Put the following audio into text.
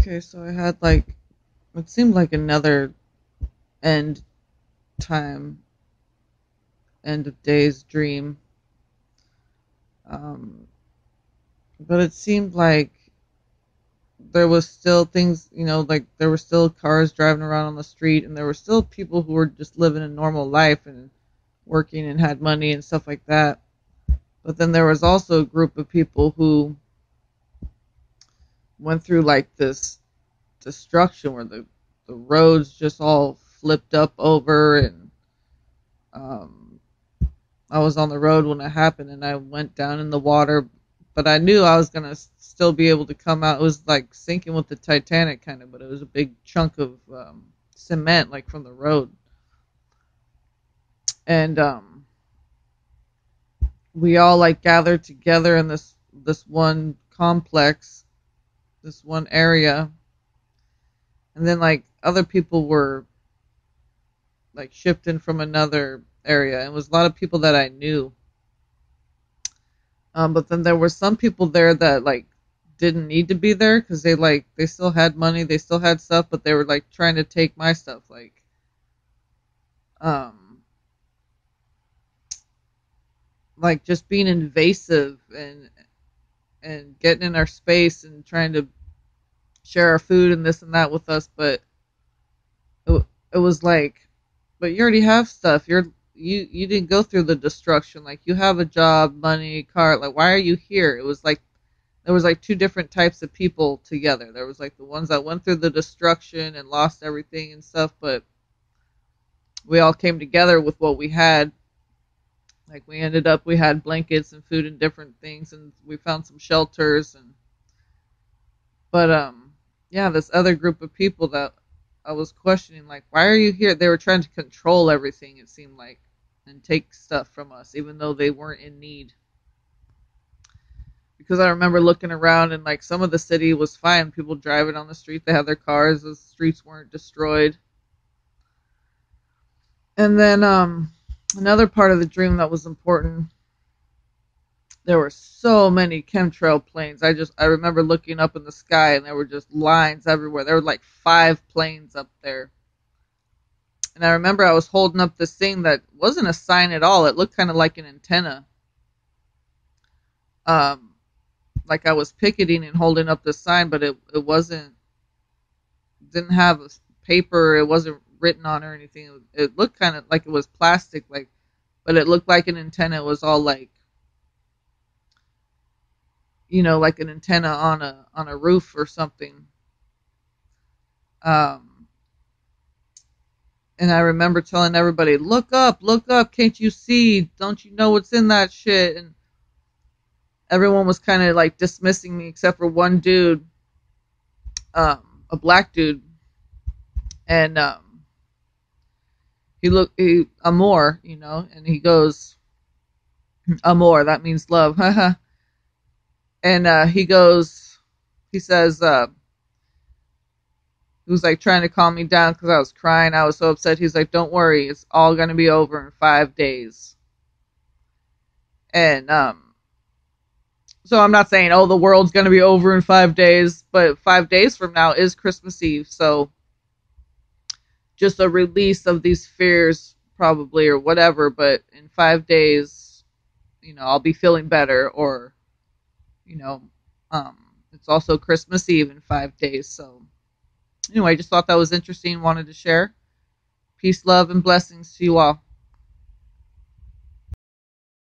Okay, so I had like it seemed like another end time, end of days dream. Um, but it seemed like there was still things, like there were still cars driving around on the street, and there were still people who were just living a normal life and working and had money and stuff like that. But then there was also a group of people who went through like this destruction where the roads just all flipped up over, and um, I was on the road when it happened, and I went down in the water, but I knew I was gonna still be able to come out. It was like sinking with the Titanic kind of, but it was a big chunk of cement like from the road, and we all like gathered together in this one complex, this one area, and then like other people were like shipped in from another area, and it was a lot of people that I knew. But then there were some people there that like didn't need to be there because they still had money, they still had stuff, but they were like trying to take my stuff, um, like just being invasive and getting in our space and trying to share our food and this and that with us. But it was like, but you already have stuff. You didn't go through the destruction. Like you have a job, money, car. Like why are you here? It was like there was like two different types of people together. There was like the ones that went through the destruction and lost everything and stuff, but we all came together with what we had. Like we had blankets and food and different things, and we found some shelters. And but yeah, this other group of people that I was questioning, like, why are you here? They were trying to control everything, it seemed like, and take stuff from us, even though they weren't in need. Because I remember looking around, and like some of the city was fine. People driving on the street, they had their cars, the streets weren't destroyed. And then another part of the dream that was important, there were so many chemtrail planes. I remember looking up in the sky, and there were just lines everywhere. There were like 5 planes up there. And I remember I was holding up this thing that wasn't a sign at all. It looked kind of like an antenna. Um, like I was picketing and holding up this sign, but it wasn't, didn't have a paper. It wasn't written on or anything. It looked kind of like it was plastic, like, but it looked like an antenna. It was all like, like an antenna on a roof or something. Um, and I remember telling everybody, look up, can't you see? Don't you know what's in that shit? And everyone was kind of like dismissing me except for one dude, a black dude, and he amor, and he goes, amor, that means love. And he says, he was like trying to calm me down because I was crying. I was so upset. He's like, don't worry, it's all going to be over in 5 days. And so I'm not saying, oh, the world's going to be over in 5 days, but 5 days from now is Christmas Eve. So just a release of these fears probably, or whatever. But in 5 days, I'll be feeling better. Or, you know, um, it's also Christmas Eve in 5 days. So anyway, I just thought that was interesting. Wanted to share. Peace, love, and blessings to you all.